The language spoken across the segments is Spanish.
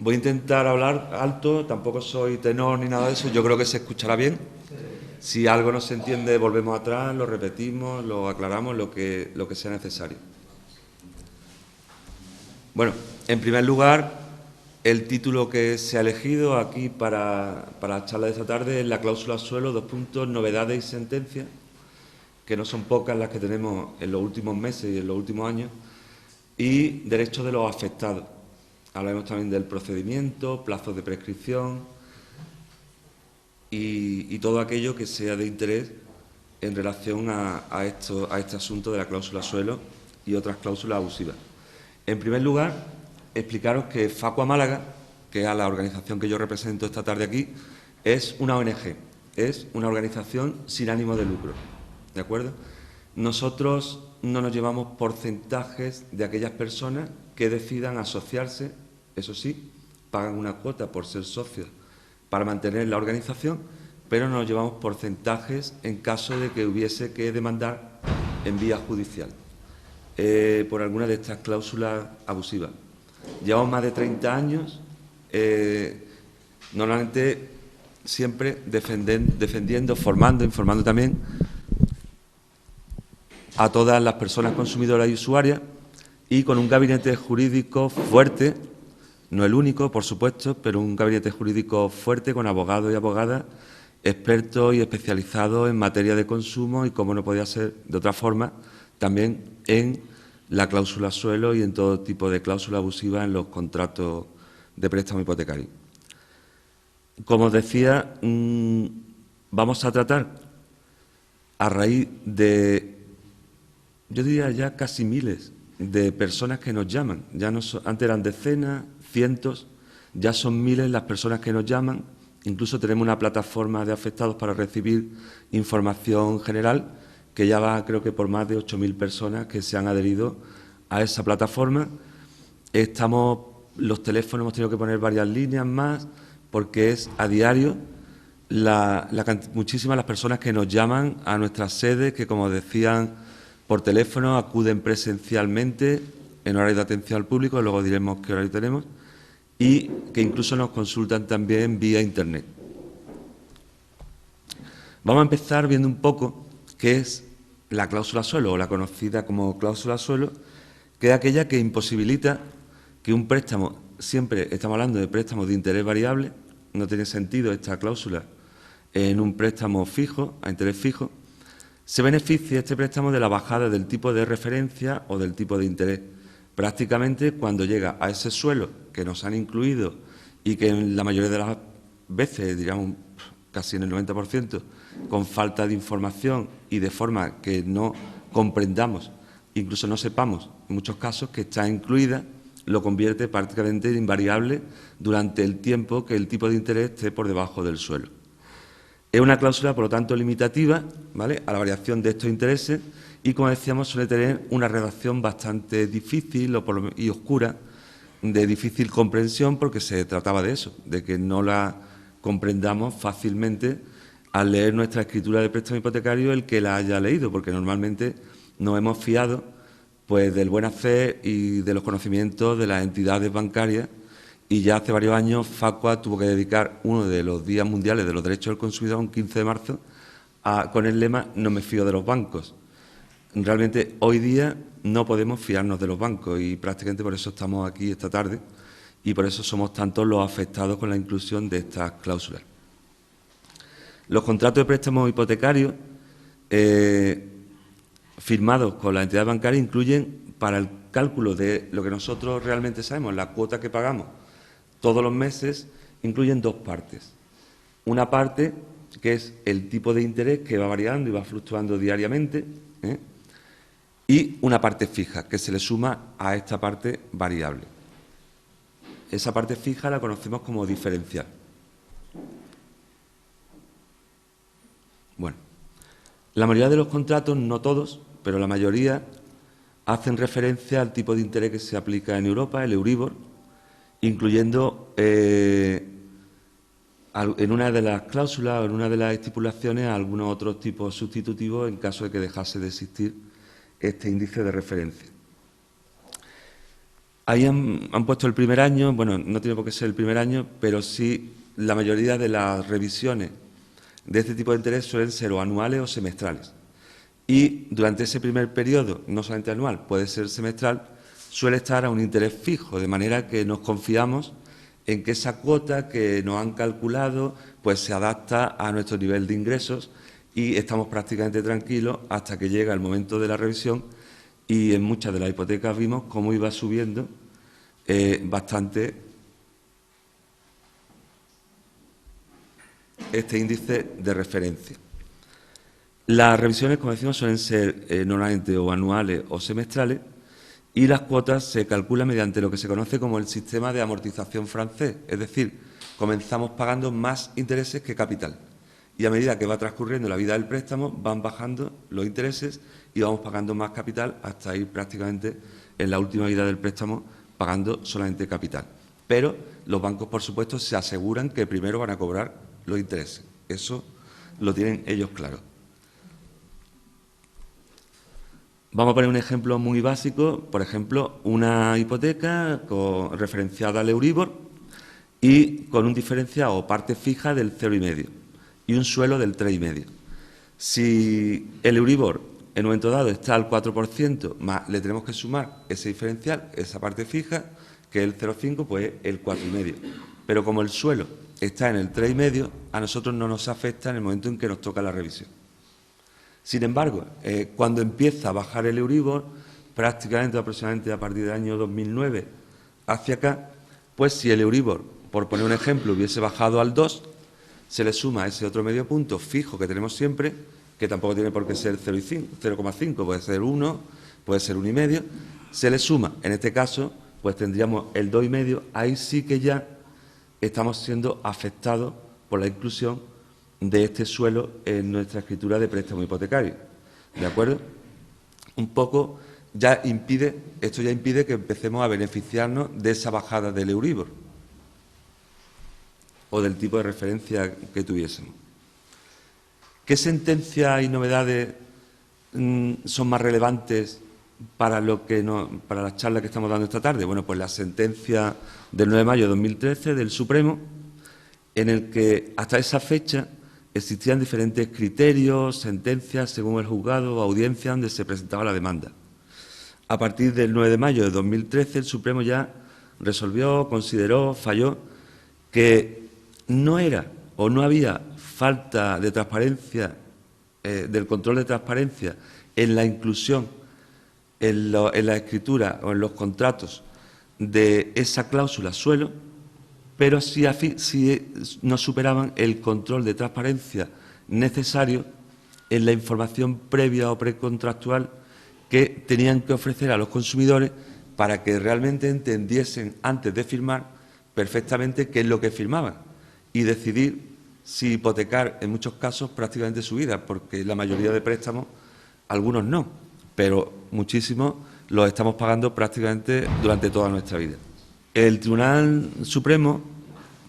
Voy a intentar hablar alto, tampoco soy tenor ni nada de eso, yo creo que se escuchará bien. Si algo no se entiende, volvemos atrás, lo repetimos, lo aclaramos, lo que sea necesario. Bueno, en primer lugar, el título que se ha elegido aquí para la charla de esta tarde es la cláusula suelo, novedades y sentencias, que no son pocas las que tenemos en los últimos meses y en los últimos años, y derechos de los afectados. Hablaremos también del procedimiento, plazos de prescripción y todo aquello que sea de interés en relación a este asunto de la cláusula suelo y otras cláusulas abusivas. En primer lugar, explicaros que Facua Málaga, que es la organización que yo represento esta tarde aquí, es una ONG, es una organización sin ánimo de lucro, ¿de acuerdo? Nosotros no nos llevamos porcentajes de aquellas personas que decidan asociarse, eso sí, pagan una cuota por ser socios para mantener la organización, pero no nos llevamos porcentajes en caso de que hubiese que demandar en vía judicial por alguna de estas cláusulas abusivas. Llevamos más de 30 años, normalmente siempre defendiendo, formando, informando también a todas las personas consumidoras y usuarias y con un gabinete jurídico fuerte, no el único, por supuesto, pero un gabinete jurídico fuerte con abogados y abogadas expertos y especializados en materia de consumo y, como no podía ser de otra forma, también en la cláusula suelo y en todo tipo de cláusula abusiva en los contratos de préstamo hipotecario. Como os decía, vamos a tratar a raíz de, yo diría ya casi miles de personas que nos llaman. Ya no antes eran decenas, cientos, ya son miles las personas que nos llaman. Incluso tenemos una plataforma de afectados para recibir información general que ya va, creo que, por más de 8.000 personas que se han adherido a esa plataforma. Los teléfonos hemos tenido que poner varias líneas más porque es a diario muchísimas las personas que nos llaman a nuestras sedes, que, como decían, por teléfono acuden presencialmente en horario de atención al público, luego diremos qué horario tenemos, y que incluso nos consultan también vía Internet. Vamos a empezar viendo un poco qué es la cláusula suelo, o la conocida como cláusula suelo, que es aquella que imposibilita que un préstamo, siempre estamos hablando de préstamos de interés variable, no tiene sentido esta cláusula en un préstamo fijo, a interés fijo, se beneficia este préstamo de la bajada del tipo de referencia o del tipo de interés. Prácticamente, cuando llega a ese suelo que nos han incluido y que en la mayoría de las veces, diríamos casi en el 90%, con falta de información y de forma que no comprendamos, incluso no sepamos, en muchos casos, que está incluida, lo convierte prácticamente en invariable durante el tiempo que el tipo de interés esté por debajo del suelo. Es una cláusula, por lo tanto, limitativa, ¿vale?, a la variación de estos intereses y, como decíamos, suele tener una redacción bastante difícil y oscura, de difícil comprensión, porque se trataba de eso, de que no la comprendamos fácilmente al leer nuestra escritura de préstamo hipotecario el que la haya leído, porque normalmente nos hemos fiado pues del buen hacer y de los conocimientos de las entidades bancarias, y ya hace varios años Facua tuvo que dedicar uno de los días mundiales de los derechos del consumidor, un 15 de marzo, con el lema "No me fío de los bancos". Realmente hoy día no podemos fiarnos de los bancos y prácticamente por eso estamos aquí esta tarde y por eso somos tantos los afectados con la inclusión de estas cláusulas. Los contratos de préstamo hipotecario firmados con la entidad bancaria incluyen, para el cálculo de lo que nosotros realmente sabemos, la cuota que pagamos todos los meses, incluyen dos partes. Una parte que es el tipo de interés, que va variando y va fluctuando diariamente, y una parte fija, que se le suma a esta parte variable. Esa parte fija la conocemos como diferencial. Bueno, la mayoría de los contratos, no todos, pero la mayoría, hacen referencia al tipo de interés que se aplica en Europa, el Euribor, incluyendo en una de las cláusulas o en una de las estipulaciones algunos otros tipos sustitutivos en caso de que dejase de existir este índice de referencia. Ahí han puesto el primer año, bueno, no tiene por qué ser el primer año, pero sí la mayoría de las revisiones de este tipo de interés suelen ser o anuales o semestrales. Y durante ese primer periodo, no solamente anual, puede ser semestral, suele estar a un interés fijo, de manera que nos confiamos en que esa cuota que nos han calculado pues se adapta a nuestro nivel de ingresos y estamos prácticamente tranquilos hasta que llega el momento de la revisión y en muchas de las hipotecas vimos cómo iba subiendo bastante este índice de referencia. Las revisiones, como decimos, suelen ser normalmente o anuales o semestrales y las cuotas se calculan mediante lo que se conoce como el sistema de amortización francés, es decir, comenzamos pagando más intereses que capital y a medida que va transcurriendo la vida del préstamo van bajando los intereses y vamos pagando más capital hasta ir prácticamente en la última vida del préstamo pagando solamente capital. Pero los bancos, por supuesto, se aseguran que primero van a cobrar los intereses. Eso lo tienen ellos claro. Vamos a poner un ejemplo muy básico, por ejemplo, una hipoteca referenciada al Euribor y con un diferencial o parte fija del 0,5 y un suelo del 3,5. Si el Euribor en un momento dado está al 4%, más le tenemos que sumar ese diferencial, esa parte fija, que es el 0,5, pues el 4,5. Pero como el suelo está en el 3,5, a nosotros no nos afecta en el momento en que nos toca la revisión. Sin embargo, cuando empieza a bajar el Euribor, prácticamente aproximadamente a partir del año 2009 hacia acá, pues si el Euribor, por poner un ejemplo, hubiese bajado al 2, se le suma ese otro medio punto fijo que tenemos siempre, que tampoco tiene por qué ser 0,5, puede ser 1, puede ser 1,5, se le suma, en este caso, pues tendríamos el 2,5, ahí sí que ya estamos siendo afectados por la inclusión de este suelo en nuestra escritura de préstamo hipotecario. ¿De acuerdo? Un poco esto ya impide que empecemos a beneficiarnos de esa bajada del Euribor o del tipo de referencia que tuviésemos. ¿Qué sentencias y novedades son más relevantes para la charla que estamos dando esta tarde? Bueno, pues la sentencia del 9 de mayo de 2013 del Supremo, en el que hasta esa fecha existían diferentes criterios, sentencias según el juzgado o audiencia donde se presentaba la demanda. A partir del 9 de mayo de 2013, el Supremo ya resolvió, consideró, falló que no era o no había falta de transparencia, del control de transparencia en la inclusión, en la escritura o en los contratos de esa cláusula suelo, pero sí no superaban el control de transparencia necesario en la información previa o precontractual que tenían que ofrecer a los consumidores para que realmente entendiesen antes de firmar perfectamente qué es lo que firmaban y decidir si hipotecar en muchos casos prácticamente su vida, porque la mayoría de préstamos, algunos no, pero muchísimos los estamos pagando prácticamente durante toda nuestra vida. El Tribunal Supremo,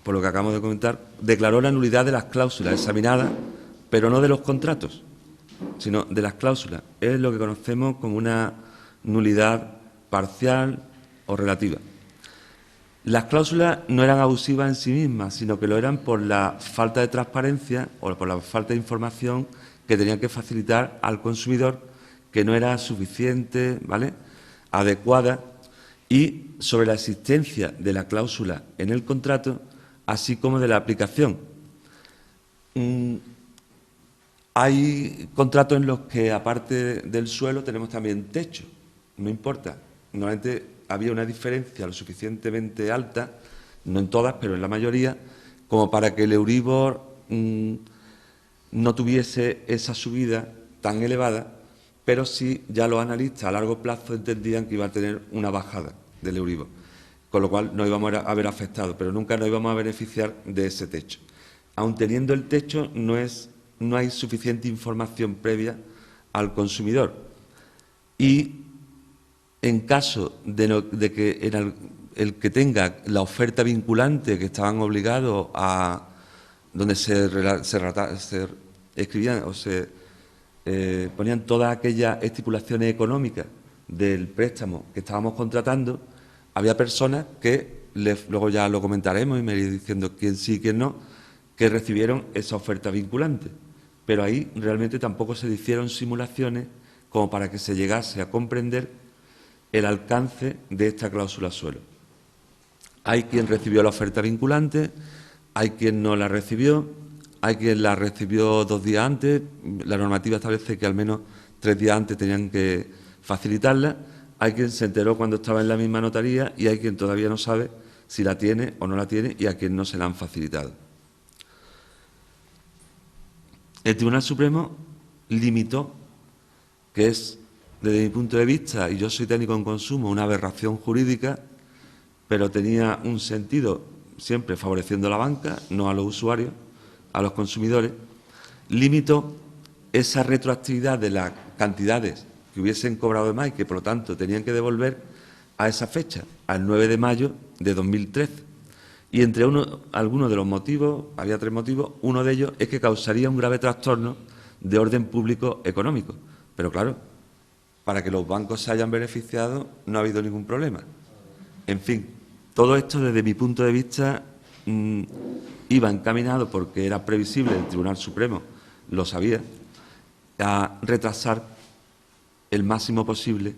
por lo que acabamos de comentar, declaró la nulidad de las cláusulas examinadas, pero no de los contratos, sino de las cláusulas. Es lo que conocemos como una nulidad parcial o relativa. Las cláusulas no eran abusivas en sí mismas, sino que lo eran por la falta de transparencia o por la falta de información que tenían que facilitar al consumidor, que no era suficiente, ¿vale?, adecuada, y sobre la existencia de la cláusula en el contrato, así como de la aplicación. Hay contratos en los que, aparte del suelo, tenemos también techo. No importa. Normalmente había una diferencia lo suficientemente alta, no en todas, pero en la mayoría, como para que el Euribor no tuviese esa subida tan elevada, pero sí ya los analistas a largo plazo entendían que iba a tener una bajada del Euribor, con lo cual nos íbamos a ver afectados, pero nunca nos íbamos a beneficiar de ese techo. Aun teniendo el techo, no hay suficiente información previa al consumidor. Y en caso de que el que tenga la oferta vinculante que estaban obligados a donde se escribían o se ponían todas aquellas estipulaciones económicas del préstamo que estábamos contratando, había personas que, luego ya lo comentaremos y me iré diciendo quién sí y quién no, que recibieron esa oferta vinculante. Pero ahí realmente tampoco se hicieron simulaciones como para que se llegase a comprender el alcance de esta cláusula suelo. Hay quien recibió la oferta vinculante, hay quien no la recibió, hay quien la recibió 2 días antes, la normativa establece que al menos 3 días antes tenían que facilitarla, hay quien se enteró cuando estaba en la misma notaría y hay quien todavía no sabe si la tiene o no la tiene y a quien no se la han facilitado. El Tribunal Supremo limitó, que es, desde mi punto de vista, y yo soy técnico en consumo, una aberración jurídica, pero tenía un sentido siempre favoreciendo a la banca, no a los usuarios, a los consumidores, limitó esa retroactividad de las cantidades que hubiesen cobrado de más y que, por lo tanto, tenían que devolver a esa fecha, al 9 de mayo de 2013. Y entre algunos de los motivos, había 3 motivos, uno de ellos es que causaría un grave trastorno de orden público económico. Pero claro, para que los bancos se hayan beneficiado no ha habido ningún problema. En fin, todo esto desde mi punto de vista iba encaminado, porque era previsible, el Tribunal Supremo lo sabía, a retrasar el máximo posible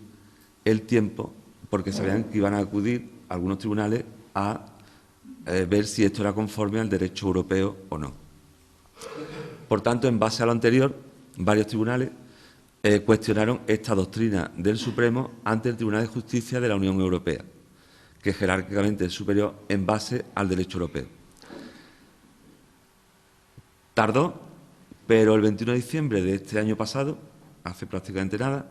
el tiempo, porque sabían que iban a acudir algunos tribunales a ver si esto era conforme al derecho europeo o no. Por tanto, en base a lo anterior, varios tribunales cuestionaron esta doctrina del Supremo ante el Tribunal de Justicia de la Unión Europea, que jerárquicamente es superior en base al derecho europeo. Tardó, pero el 21 de diciembre de este año pasado, hace prácticamente nada,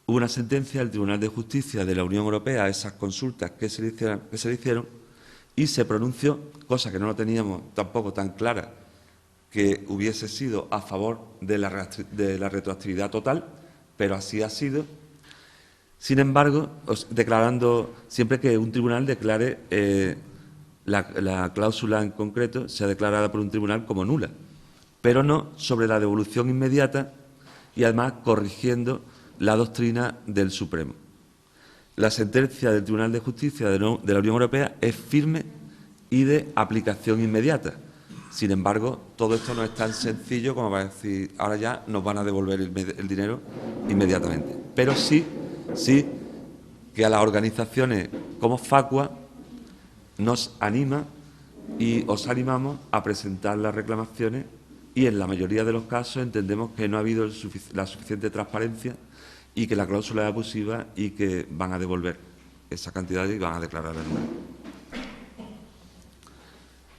hubo una sentencia del Tribunal de Justicia de la Unión Europea a esas consultas que se le hicieron y se pronunció, cosa que no lo teníamos tampoco tan clara, que hubiese sido a favor de la retroactividad total, pero así ha sido. Sin embargo, declarando, siempre que un tribunal declare la cláusula en concreto, sea declarada por un tribunal como nula, pero no sobre la devolución inmediata y además corrigiendo la doctrina del Supremo. La sentencia del Tribunal de Justicia de la Unión Europea es firme y de aplicación inmediata. Sin embargo, todo esto no es tan sencillo como para decir, ahora ya nos van a devolver el dinero inmediatamente. Pero sí que a las organizaciones como Facua nos anima y os animamos a presentar las reclamaciones y en la mayoría de los casos entendemos que no ha habido la suficiente transparencia y que la cláusula es abusiva y que van a devolver esa cantidad y van a declarar el nulo.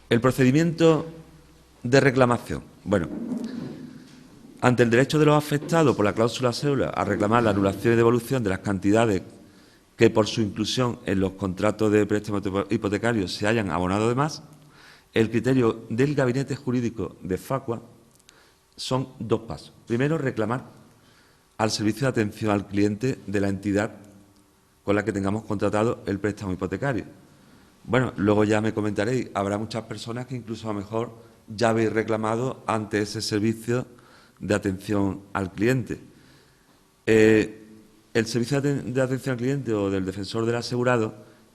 El procedimiento de reclamación. Bueno, ante el derecho de los afectados por la cláusula suelo a reclamar la anulación y devolución de las cantidades que por su inclusión en los contratos de préstamo hipotecario se hayan abonado de más, el criterio del Gabinete Jurídico de Facua son 2 pasos. Primero, reclamar al servicio de atención al cliente de la entidad con la que tengamos contratado el préstamo hipotecario. Bueno, luego ya me comentaréis, habrá muchas personas que incluso a lo mejor ya habéis reclamado ante ese servicio de atención al cliente. El servicio de atención al cliente o del defensor del asegurado,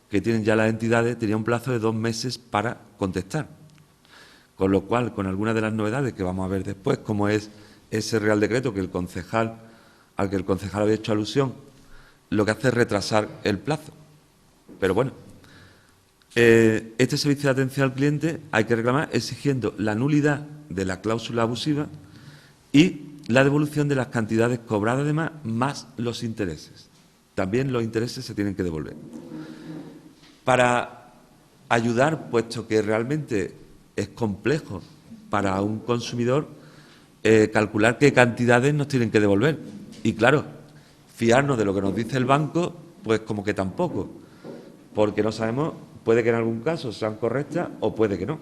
que tienen ya las entidades, tenía un plazo de 2 meses para contestar. Con lo cual, con algunas de las novedades que vamos a ver después, como es ese Real Decreto al que el concejal había hecho alusión, lo que hace es retrasar el plazo. Pero bueno, este servicio de atención al cliente hay que reclamar exigiendo la nulidad de la cláusula abusiva y la devolución de las cantidades cobradas de más los intereses. También los intereses se tienen que devolver. Para ayudar, puesto que realmente es complejo para un consumidor calcular qué cantidades nos tienen que devolver. Y claro, fiarnos de lo que nos dice el banco, pues como que tampoco, porque no sabemos, puede que en algún caso sean correctas o puede que no.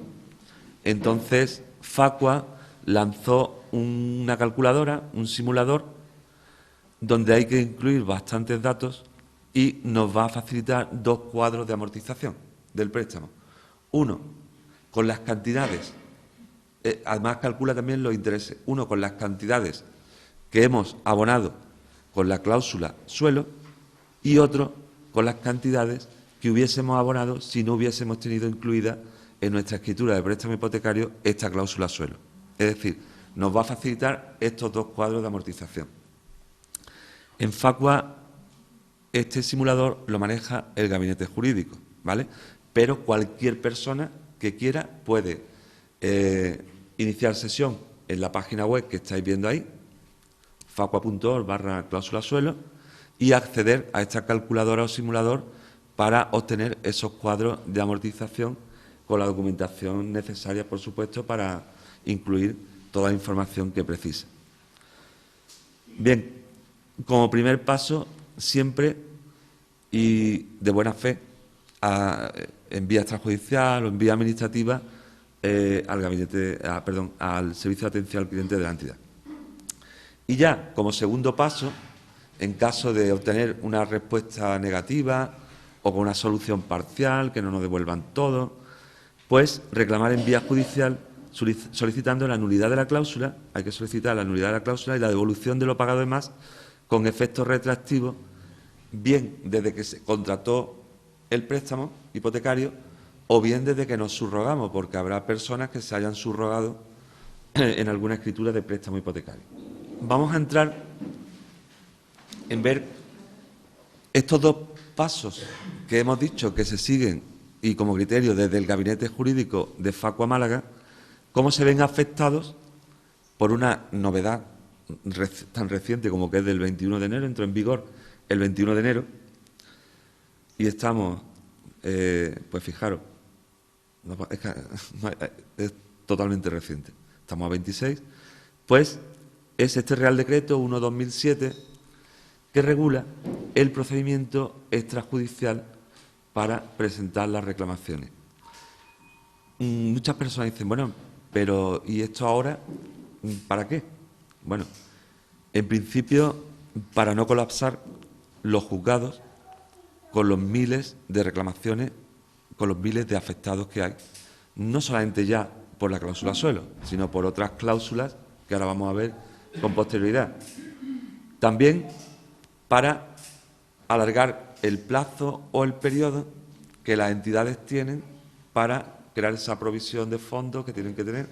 Entonces, Facua lanzó una calculadora, un simulador, donde hay que incluir bastantes datos y nos va a facilitar 2 cuadros de amortización del préstamo. Uno, con las cantidades, además calcula también los intereses. Uno, con las cantidades que hemos abonado con la cláusula suelo y otro con las cantidades que hubiésemos abonado si no hubiésemos tenido incluida en nuestra escritura de préstamo hipotecario esta cláusula suelo. Es decir, nos va a facilitar estos dos cuadros de amortización. En Facua, este simulador lo maneja el gabinete jurídico, ¿vale? Pero cualquier persona que quiera puede iniciar sesión en la página web que estáis viendo ahí, facua.org/cláusula suelo, y acceder a esta calculadora o simulador para obtener esos cuadros de amortización con la documentación necesaria, por supuesto, para incluir toda la información que precise. Bien, como primer paso, siempre y de buena fe, en vía extrajudicial o en vía administrativa, al servicio de atención al cliente de la entidad. Y ya, como segundo paso, en caso de obtener una respuesta negativa o con una solución parcial, que no nos devuelvan todo, pues reclamar en vía judicial solicitando la nulidad de la cláusula. Hay que solicitar la nulidad de la cláusula y la devolución de lo pagado de más con efectos retroactivos, bien desde que se contrató el préstamo hipotecario o bien desde que nos subrogamos, porque habrá personas que se hayan subrogado en alguna escritura de préstamo hipotecario. Vamos a entrar en ver estos dos pasos que hemos dicho que se siguen y como criterio desde el Gabinete Jurídico de Facua Málaga, cómo se ven afectados por una novedad tan reciente como que es del 21 de enero, entró en vigor el 21 de enero y estamos, pues fijaros, es totalmente reciente, estamos a 26, pues es este Real Decreto 1/2007 que regula el procedimiento extrajudicial para presentar las reclamaciones. Muchas personas dicen, bueno, pero ¿y esto ahora para qué? Bueno, en principio, para no colapsar los juzgados con los miles de reclamaciones, con los miles de afectados que hay, no solamente ya por la cláusula suelo, sino por otras cláusulas que ahora vamos a ver con posterioridad. También para alargar el plazo o el periodo que las entidades tienen para crear esa provisión de fondos que tienen que tener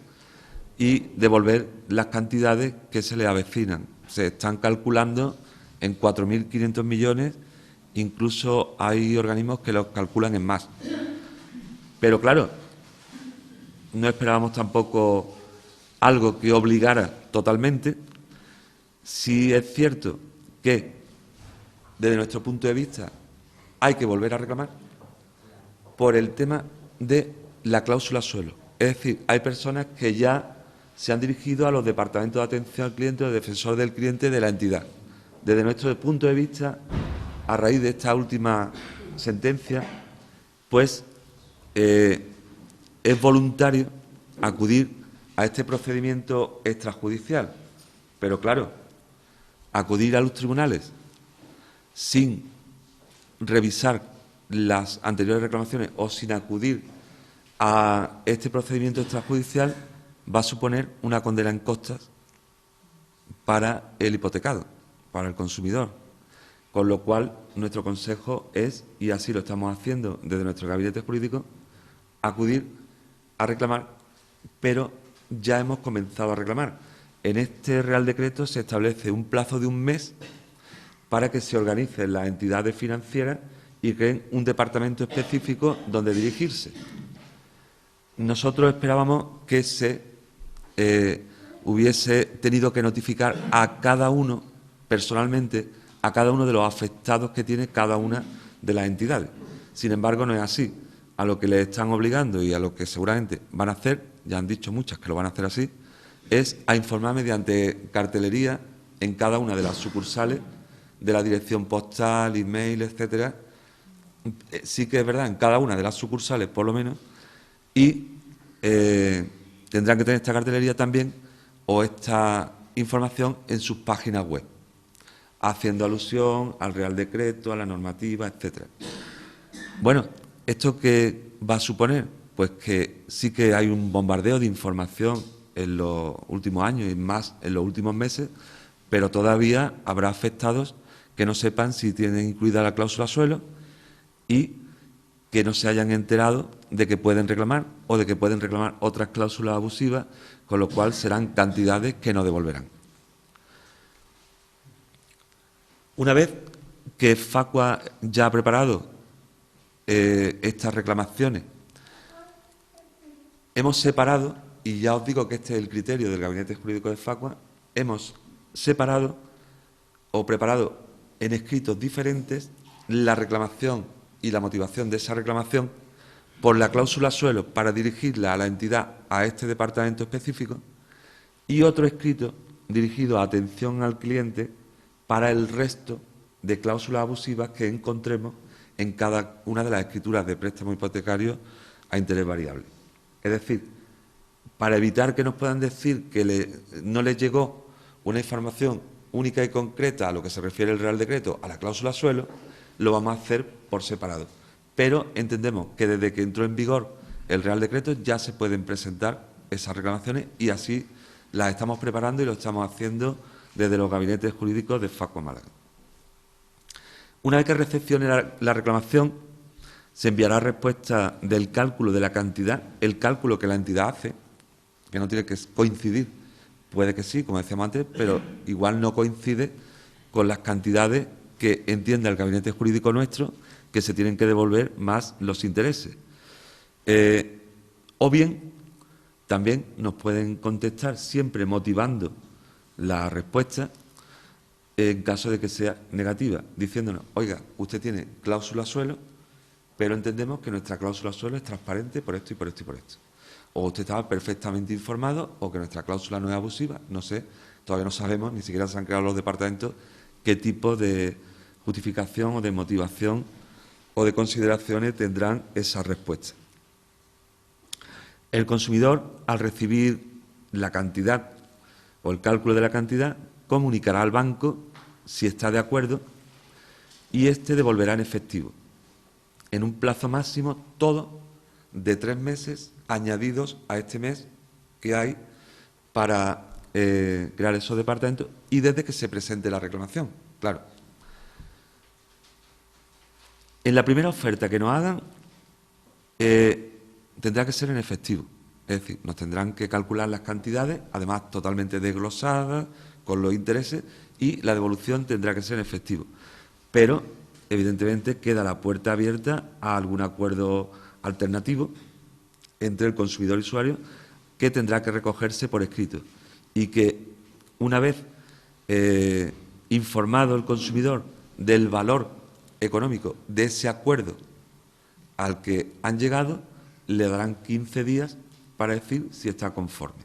y devolver las cantidades que se les avecinan. Se están calculando en 4.500 millones, incluso hay organismos que los calculan en más. Pero claro, no esperábamos tampoco algo que obligara totalmente. Sí es cierto que, desde nuestro punto de vista, hay que volver a reclamar por el tema de la cláusula suelo. Es decir, hay personas que ya se han dirigido a los departamentos de atención al cliente o de defensor del cliente de la entidad. Desde nuestro punto de vista, a raíz de esta última sentencia, pues es voluntario acudir a este procedimiento extrajudicial. Pero claro, acudir a los tribunales sin revisar las anteriores reclamaciones o sin acudir a este procedimiento extrajudicial va a suponer una condena en costas para el hipotecado, para el consumidor. Con lo cual, nuestro consejo es, y así lo estamos haciendo desde nuestro gabinete jurídico, acudir a reclamar, pero ya hemos comenzado a reclamar. En este Real Decreto se establece un plazo de un mes para que se organicen las entidades financieras y creen un departamento específico donde dirigirse. Nosotros esperábamos que se hubiese tenido que notificar a cada uno, personalmente, a cada uno de los afectados que tiene cada una de las entidades. Sin embargo, no es así. A lo que les están obligando y a lo que seguramente van a hacer, ya han dicho muchas que lo van a hacer así, es a informar mediante cartelería en cada una de las sucursales de la dirección postal, email, etcétera. Sí que es verdad, en cada una de las sucursales, por lo menos, y tendrán que tener esta cartelería también o esta información en sus páginas web, haciendo alusión al Real Decreto, a la normativa, etcétera. Bueno, ¿esto qué va a suponer? Pues que sí que hay un bombardeo de información en los últimos años y más en los últimos meses, pero todavía habrá afectados que no sepan si tienen incluida la cláusula suelo y que no se hayan enterado de que pueden reclamar o de que pueden reclamar otras cláusulas abusivas, con lo cual serán cantidades que no devolverán. Una vez que Facua ya ha preparado estas reclamaciones, hemos separado, y ya os digo que este es el criterio del Gabinete Jurídico de Facua, hemos separado o preparado en escritos diferentes la reclamación y la motivación de esa reclamación por la cláusula suelo para dirigirla a la entidad, a este departamento específico, y otro escrito dirigido a atención al cliente para el resto de cláusulas abusivas que encontremos en cada una de las escrituras de préstamo hipotecario a interés variable. Es decir, para evitar que nos puedan decir que no les llegó una información única y concreta a lo que se refiere el Real Decreto, a la cláusula suelo, lo vamos a hacer por separado. Pero entendemos que desde que entró en vigor el Real Decreto ya se pueden presentar esas reclamaciones y así las estamos preparando y lo estamos haciendo desde los gabinetes jurídicos de Facua Málaga. Una vez que recepcione la reclamación, se enviará respuesta del cálculo de la cantidad, el cálculo que la entidad hace, que no tiene que coincidir, puede que sí, como decíamos antes, pero igual no coincide con las cantidades que entiende el gabinete jurídico nuestro que se tienen que devolver más los intereses. O bien, también nos pueden contestar siempre motivando la respuesta en caso de que sea negativa, diciéndonos, oiga, usted tiene cláusula suelo, pero entendemos que nuestra cláusula suelo es transparente por esto y por esto y por esto. O usted estaba perfectamente informado o que nuestra cláusula no es abusiva, no sé, todavía no sabemos, ni siquiera se han creado los departamentos, qué tipo de justificación o de motivación o de consideraciones tendrán esas respuestas. El consumidor, al recibir la cantidad o el cálculo de la cantidad, comunicará al banco si está de acuerdo y éste devolverá en efectivo, en un plazo máximo, todo de 3 meses añadidos a este mes que hay para crear esos departamentos y desde que se presente la reclamación, claro. En la primera oferta que nos hagan tendrá que ser en efectivo, es decir, nos tendrán que calcular las cantidades, además totalmente desglosadas, con los intereses, y la devolución tendrá que ser en efectivo. Pero, evidentemente, queda la puerta abierta a algún acuerdo alternativo entre el consumidor y usuario que tendrá que recogerse por escrito y que, una vez informado el consumidor del valor económico de ese acuerdo al que han llegado, le darán 15 días para decir si está conforme.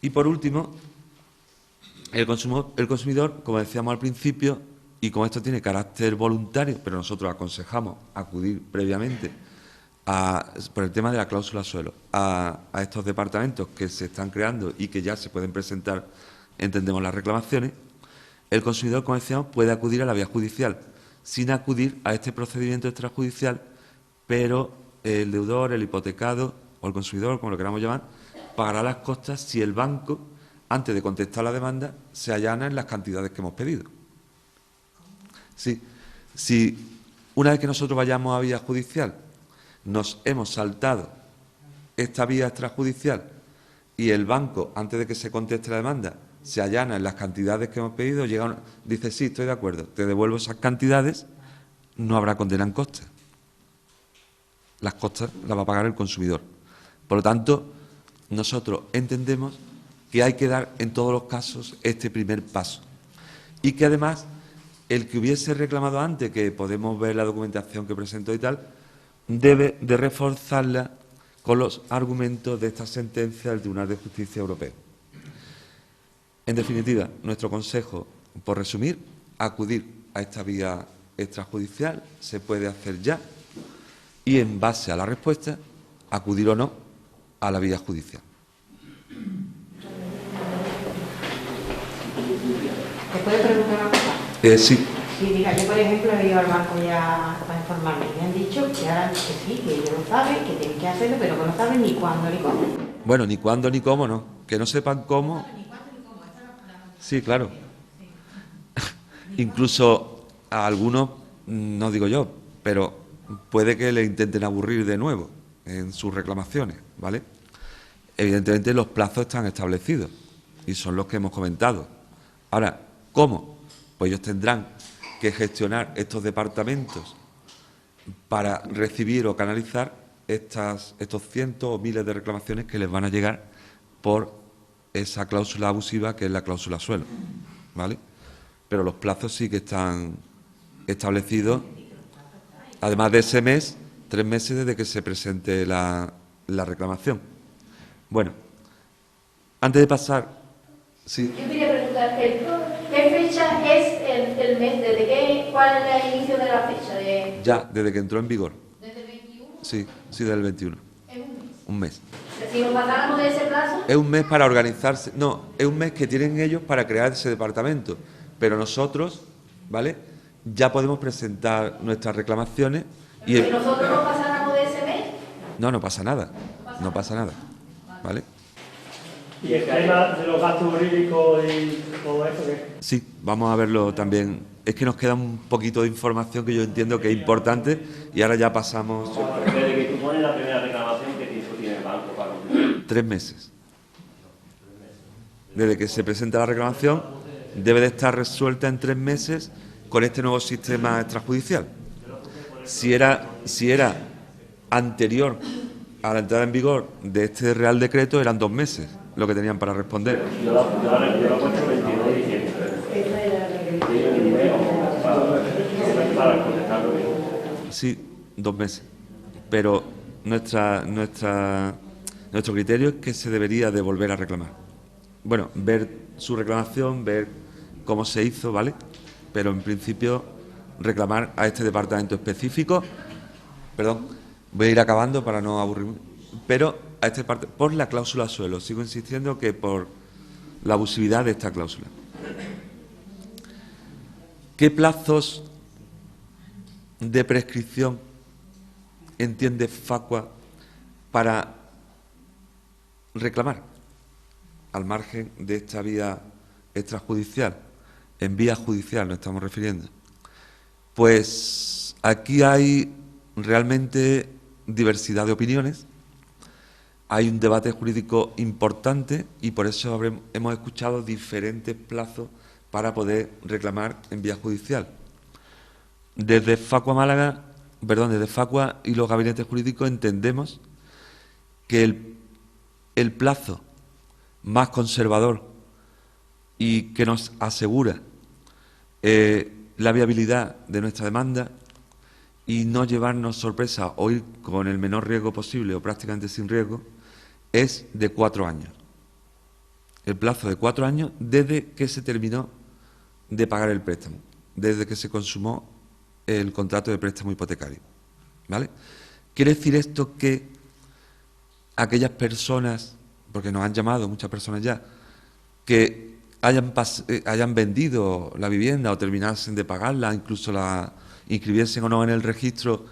Y, por último, el consumidor, como decíamos al principio, y como esto tiene carácter voluntario, pero nosotros aconsejamos acudir previamente por el tema de la cláusula suelo a estos departamentos que se están creando y que ya se pueden presentar, entendemos, las reclamaciones, el consumidor, como decíamos, puede acudir a la vía judicial sin acudir a este procedimiento extrajudicial, pero el deudor, el hipotecado o el consumidor, como lo queramos llamar, pagará las costas si el banco, antes de contestar la demanda, se allana en las cantidades que hemos pedido. Sí, si una vez que nosotros vayamos a vía judicial nos hemos saltado esta vía extrajudicial y el banco, antes de que se conteste la demanda, se allana en las cantidades que hemos pedido, dice, sí, estoy de acuerdo, te devuelvo esas cantidades, no habrá condena en costas. Las costas las va a pagar el consumidor. Por lo tanto, nosotros entendemos que hay que dar en todos los casos este primer paso y que además el que hubiese reclamado antes, que podemos ver la documentación que presentó y tal, debe de reforzarla con los argumentos de esta sentencia del Tribunal de Justicia Europeo. En definitiva, nuestro consejo, por resumir, acudir a esta vía extrajudicial, se puede hacer ya, y en base a la respuesta, acudir o no a la vía judicial. ¿Te puedo preguntar una cosa? Sí. Sí, mira, yo por ejemplo he ido al banco ya para informarme y me han dicho que ahora que sí, que ellos lo saben, que tienen que hacerlo, pero que no saben ni cuándo ni cómo. Bueno, ni cuándo ni cómo, no. Que no sepan cómo. Sí, claro. Incluso a algunos, no digo yo, pero puede que le intenten aburrir de nuevo en sus reclamaciones, ¿vale? Evidentemente los plazos están establecidos y son los que hemos comentado. Ahora, ¿cómo? Pues ellos tendrán que gestionar estos departamentos para recibir o canalizar estos cientos o miles de reclamaciones que les van a llegar por esa cláusula abusiva que es la cláusula suelo, ¿vale? Pero los plazos sí que están establecidos, además de ese mes, 3 meses desde que se presente la reclamación. Bueno, antes de pasar... Sí. Yo quería preguntar, ¿qué fecha es el mes? ¿Cuál es el inicio de la fecha? Ya, desde que entró en vigor. ¿Desde el 21? Sí, desde el 21. ¿Es un mes? Un mes. Si nos pasáramos de ese plazo... Es un mes para organizarse. No, es un mes que tienen ellos para crear ese departamento. Pero nosotros, ¿vale?, ya podemos presentar nuestras reclamaciones. Y si nosotros nos pasáramos de ese mes... No pasa nada. No pasa nada. ¿Vale? ¿Y el tema de los gastos jurídicos y todo eso qué? Sí, vamos a verlo también. Es que nos queda un poquito de información que yo entiendo que es importante y ahora ya pasamos... Desde que tú pones la primera reclamación, ¿qué tiempo tiene el banco para cumplir? 3 meses. Desde que se presenta la reclamación, debe de estar resuelta en 3 meses con este nuevo sistema extrajudicial. Si era anterior a la entrada en vigor de este Real Decreto, eran 2 meses lo que tenían para responder. Yo lo he puesto el 22 de diciembre. Tiene un mes para contestarlo bien. Sí, 2 meses. Pero nuestro criterio es que se debería de volver a reclamar. Bueno, ver su reclamación, ver cómo se hizo, ¿vale? Pero en principio reclamar a este departamento específico. Perdón, voy a ir acabando para no aburrirme. Pero a este por la cláusula suelo. Sigo insistiendo que por la abusividad de esta cláusula. ¿Qué plazos de prescripción entiende Facua para reclamar al margen de esta vía extrajudicial? En vía judicial nos estamos refiriendo. Pues aquí hay realmente diversidad de opiniones, hay un debate jurídico importante y por eso hemos escuchado diferentes plazos para poder reclamar en vía judicial. Desde Facua y los gabinetes jurídicos entendemos que el plazo más conservador y que nos asegura la viabilidad de nuestra demanda y no llevarnos sorpresa o ir con el menor riesgo posible o prácticamente sin riesgo, es de 4 años. El plazo de 4 años desde que se terminó de pagar el préstamo, desde que se consumó el contrato de préstamo hipotecario. ¿Vale? ¿Quiere decir esto que aquellas personas, porque nos han llamado muchas personas ya, que hayan vendido la vivienda o terminasen de pagarla, incluso la inscribiesen o no en el registro,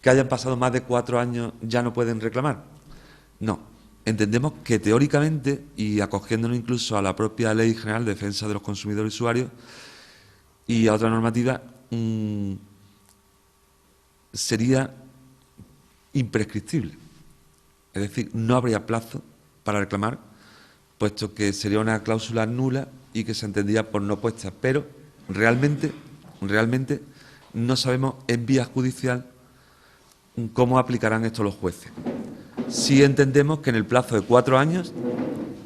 que hayan pasado más de 4 años ya no pueden reclamar? No. Entendemos que teóricamente, y acogiéndonos incluso a la propia Ley General de Defensa de los Consumidores y Usuarios y a otra normativa, sería imprescriptible. Es decir, no habría plazo para reclamar, puesto que sería una cláusula nula y que se entendía por no puesta. Pero realmente no sabemos en vía judicial cómo aplicarán esto los jueces. Sí entendemos que en el plazo de 4 años,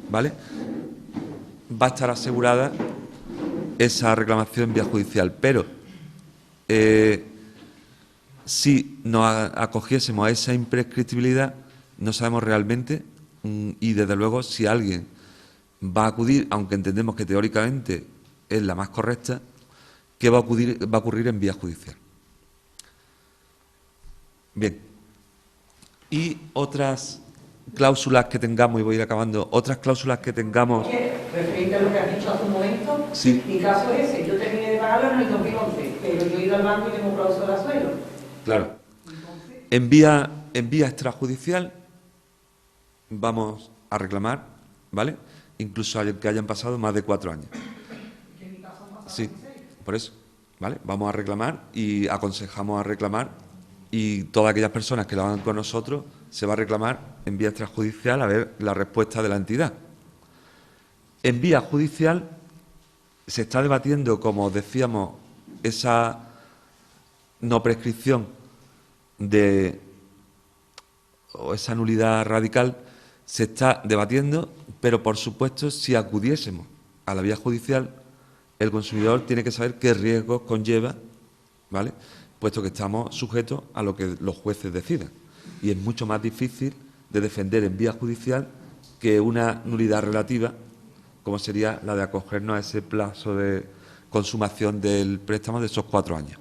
¿vale?, va a estar asegurada esa reclamación en vía judicial, pero si nos acogiésemos a esa imprescriptibilidad, no sabemos realmente y desde luego si alguien va a acudir, aunque entendemos que teóricamente es la más correcta, ¿qué va a ocurrir en vía judicial? Bien. Y otras cláusulas que tengamos, y voy a ir acabando, otras cláusulas que tengamos... Referente a lo que has dicho hace un momento, sí. Mi caso es ese, yo terminé de pagarlo en el 2011, pero yo he ido al banco y tengo cláusula suelo. Claro. En vía extrajudicial vamos a reclamar, ¿vale?, incluso que hayan pasado más de 4 años. Sí, por eso, ¿vale? Vamos a reclamar y aconsejamos a reclamar y todas aquellas personas que lo hagan con nosotros se va a reclamar en vía extrajudicial a ver la respuesta de la entidad. En vía judicial se está debatiendo, como decíamos, esa no prescripción o esa nulidad radical se está debatiendo, pero por supuesto, si acudiésemos a la vía judicial, el consumidor tiene que saber qué riesgos conlleva, ¿vale?, puesto que estamos sujetos a lo que los jueces decidan. Y es mucho más difícil de defender en vía judicial que una nulidad relativa, como sería la de acogernos a ese plazo de consumación del préstamo de esos 4 años.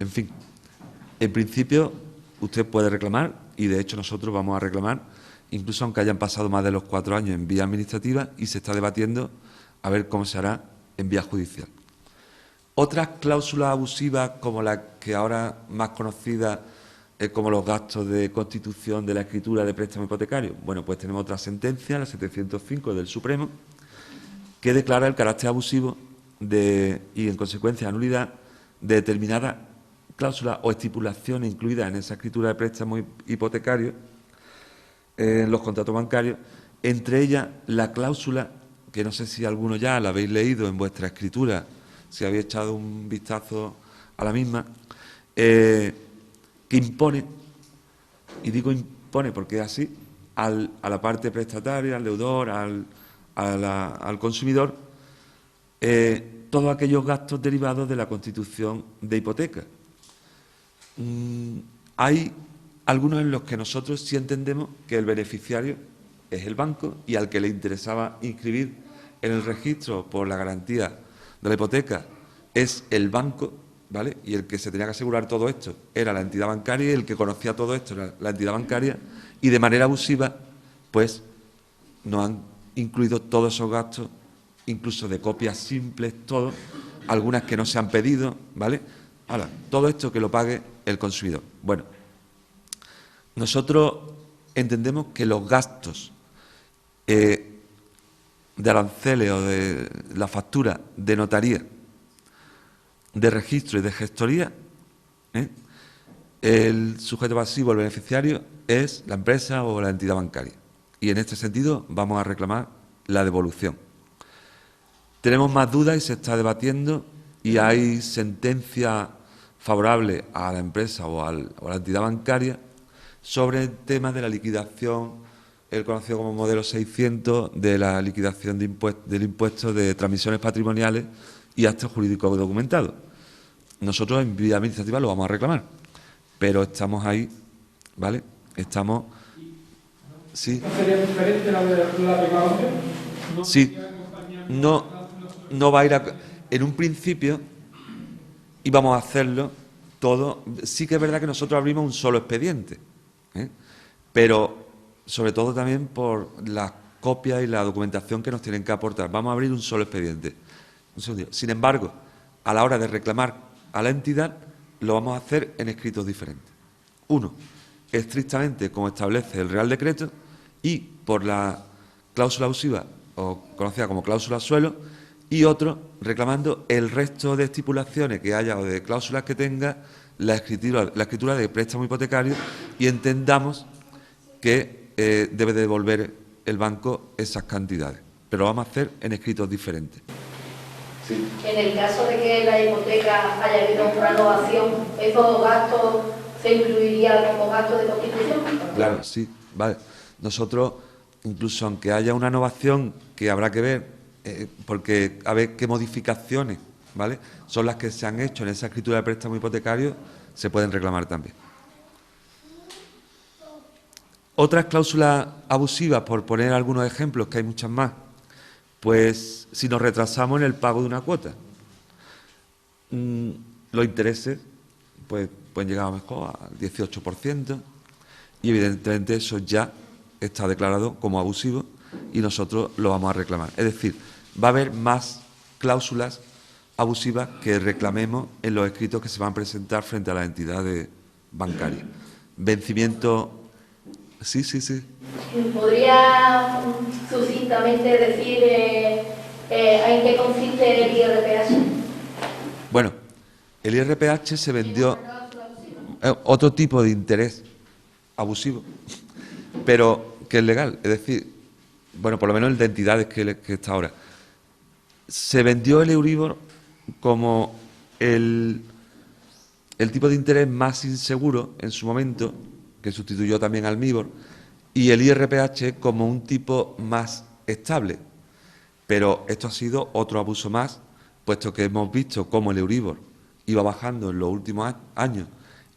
En fin, en principio usted puede reclamar, y de hecho nosotros vamos a reclamar, incluso aunque hayan pasado más de los 4 años en vía administrativa, y se está debatiendo a ver cómo se hará en vía judicial. Otras cláusulas abusivas, como la que ahora más conocida es como los gastos de constitución de la escritura de préstamo hipotecario. Bueno, pues tenemos otra sentencia, la 705 del Supremo, que declara el carácter abusivo y, en consecuencia, la nulidad de determinadas cláusulas o estipulaciones incluidas en esa escritura de préstamo hipotecario, en los contratos bancarios, entre ellas la cláusula, que no sé si alguno ya la habéis leído en vuestra escritura, si habéis echado un vistazo a la misma, que impone, y digo impone porque es así, a la parte prestataria, al deudor, al consumidor, todos aquellos gastos derivados de la constitución de hipoteca. Hay algunos en los que nosotros sí entendemos que el beneficiario es el banco y al que le interesaba inscribir en el registro por la garantía de la hipoteca es el banco, ¿vale? Y el que se tenía que asegurar todo esto era la entidad bancaria y el que conocía todo esto era la entidad bancaria, y de manera abusiva, pues, nos han incluido todos esos gastos, incluso de copias simples, todo, algunas que no se han pedido, ¿vale? Ahora, todo esto que lo pague el consumidor. Bueno, nosotros entendemos que los gastos de aranceles o de la factura de notaría, de registro y de gestoría, el sujeto pasivo, el beneficiario, es la empresa o la entidad bancaria. Y en este sentido vamos a reclamar la devolución. Tenemos más dudas y se está debatiendo y hay sentencia favorable a la empresa o a la entidad bancaria sobre el tema de la liquidación, el conocido como modelo 600, de la liquidación del impuesto de transmisiones patrimoniales y actos jurídicos documentados. Nosotros en vía administrativa lo vamos a reclamar, pero estamos ahí, ¿vale? Estamos... Sí. ¿Sería diferente la reclamación? Sí. No va a ir a... En un principio íbamos a hacerlo todo... Sí que es verdad que nosotros abrimos un solo expediente, pero sobre todo también por las copias y la documentación que nos tienen que aportar. Vamos a abrir un solo expediente. Un segundo. Sin embargo, a la hora de reclamar a la entidad, lo vamos a hacer en escritos diferentes. Uno, estrictamente como establece el Real Decreto, y por la cláusula abusiva, o conocida como cláusula suelo, y otro, reclamando el resto de estipulaciones que haya o de cláusulas que tenga la escritura de préstamo hipotecario, y entendamos que debe devolver el banco esas cantidades. Pero lo vamos a hacer en escritos diferentes. Sí. En el caso de que la hipoteca haya habido una renovación, ¿esos gastos se incluirían como gastos de constitución? Claro, sí, vale. Nosotros, incluso aunque haya una innovación que habrá que ver, porque a ver qué modificaciones, ¿vale?, son las que se han hecho en esa escritura de préstamo hipotecario, se pueden reclamar también. Otras cláusulas abusivas, por poner algunos ejemplos, que hay muchas más, pues si nos retrasamos en el pago de una cuota, los intereses pues pueden llegar a lo mejor al 18%, y evidentemente eso ya está declarado como abusivo y nosotros lo vamos a reclamar. Es decir, va a haber más cláusulas abusivas que reclamemos en los escritos que se van a presentar frente a las entidades bancarias. Vencimiento... Sí. ¿Podría sucintamente decir en qué consiste el IRPH? Bueno, el IRPH se vendió... otro tipo de interés abusivo, pero que es legal. Es decir, bueno, por lo menos el de entidades que está ahora. Se vendió el Euribor como el tipo de interés más inseguro en su momento, que sustituyó también al MIBOR, y el IRPH como un tipo más estable. Pero esto ha sido otro abuso más, puesto que hemos visto cómo el Euribor iba bajando en los últimos años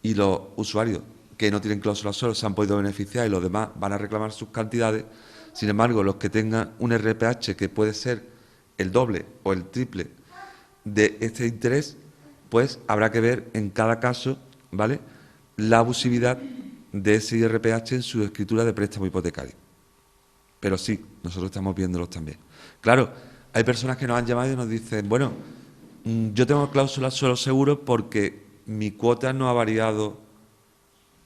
y los usuarios que no tienen cláusula suelo se han podido beneficiar y los demás van a reclamar sus cantidades. Sin embargo, los que tengan un IRPH que puede ser el doble o el triple de este interés, pues habrá que ver en cada caso, ¿vale?, la abusividad de ese IRPH en su escritura de préstamo hipotecario. Pero sí, nosotros estamos viéndolos también. Claro, hay personas que nos han llamado y nos dicen, bueno, yo tengo cláusulas suelo seguro porque mi cuota no ha variado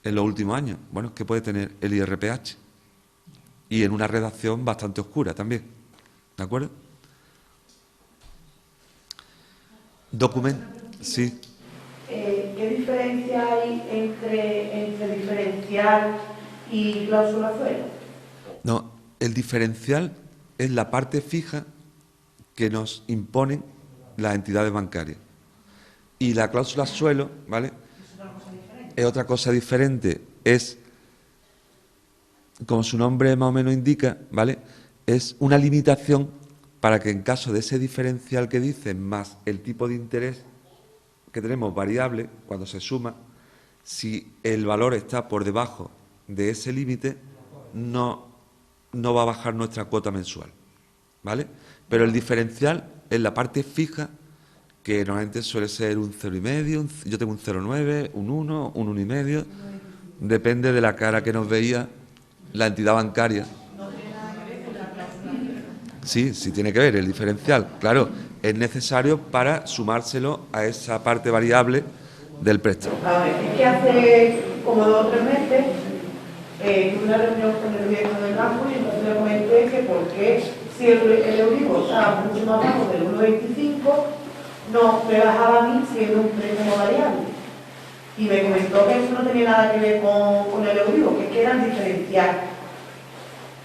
en los últimos años. Bueno, es que puede tener el IRPH y en una redacción bastante oscura también. ¿De acuerdo? Documento. Sí. ¿Qué diferencia hay entre diferencial y cláusula suelo? No, el diferencial es la parte fija que nos imponen las entidades bancarias. Y la cláusula suelo, ¿vale?, es otra cosa diferente. Es, como su nombre más o menos indica, ¿vale?, es una limitación para que en caso de ese diferencial que dicen más el tipo de interés que tenemos variable, cuando se suma, si el valor está por debajo de ese límite, no va a bajar nuestra cuota mensual, ¿vale? Pero el diferencial es la parte fija, que normalmente suele ser un 0,5, yo tengo un 0,9, un 1, un 1,5, depende de la cara que nos veía la entidad bancaria. Sí, sí tiene que ver el diferencial, claro, es necesario para sumárselo a esa parte variable del préstamo. A ver, es que hace como 2 o 3 meses tuve una reunión con el director del banco y entonces le comenté que por qué si el Euribor estaba mucho más bajo del 1,25 no me bajaba a mí siendo un préstamo variable. Y me comentó que eso no tenía nada que ver con el Euribor, que era el diferencial.